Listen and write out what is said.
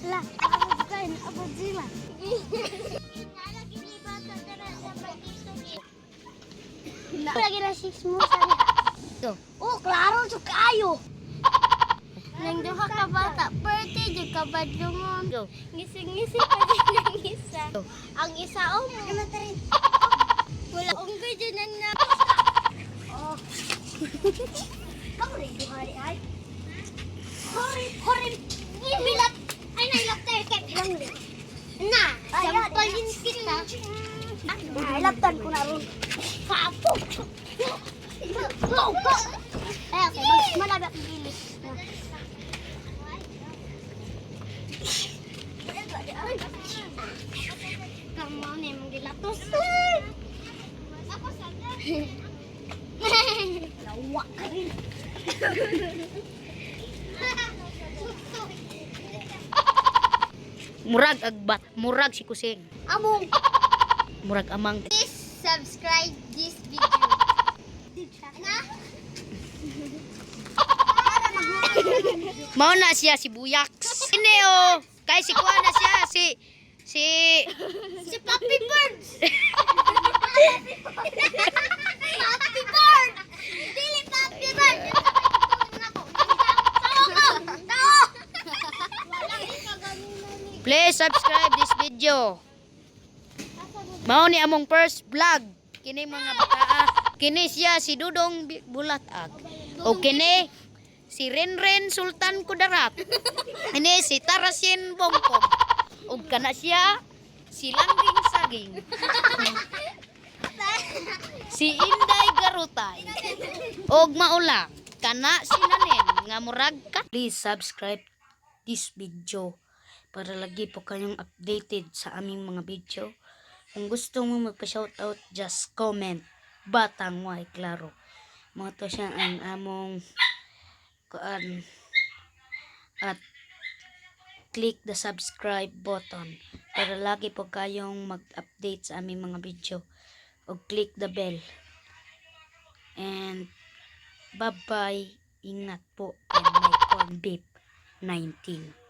Lah, ako kain abot sila. Lagi na 6 mo sa niya. Oh, klaro so kayo. Nang duha ka bata, birthday jud ka ba dungon? Ngising-ngising pa din ang isa. Ang isa mo. Wala unggoy dyan na. Oh. Kamu rin duhari ay. Hori. Bilat. Ay, nailap tayo kay bilang rin. Na, sampalin kita. Nailaptan ko na rin. Kapok. Ay, okay. Malabak ang gilis. Kamu ni mong gilatos. Ako sana. Lawa ka rin. Murag agbat, murag si kusing. Among. Murag amang. Please subscribe this video. Na? Mao na siya si Buyaks. Hindi oh. Kay si kuha na siya si Si Papi Bird. Papi Bird. Dili Papi Bird. Please subscribe this video. Mao ni among first vlog. Kini mga bataa. Kini siya si Dudong Bulatag. O kini si Renren Sultan Kudarat. Ini si Tarasin Bongkong. O kana siya si Langging Saging. Si Inday Garutay. Og maula kana si Nanen nga murag ka. Please subscribe this video para lagi po kayong updated sa aming mga video. Kung gusto mo magpa-shoutout, just comment. Batang Way, klaro. Mga to siya ang among kuan. At click the subscribe button para lagi po kayong mag-update sa aming mga video. O click the bell. And bye-bye. Ingat po. And may corn beef 19.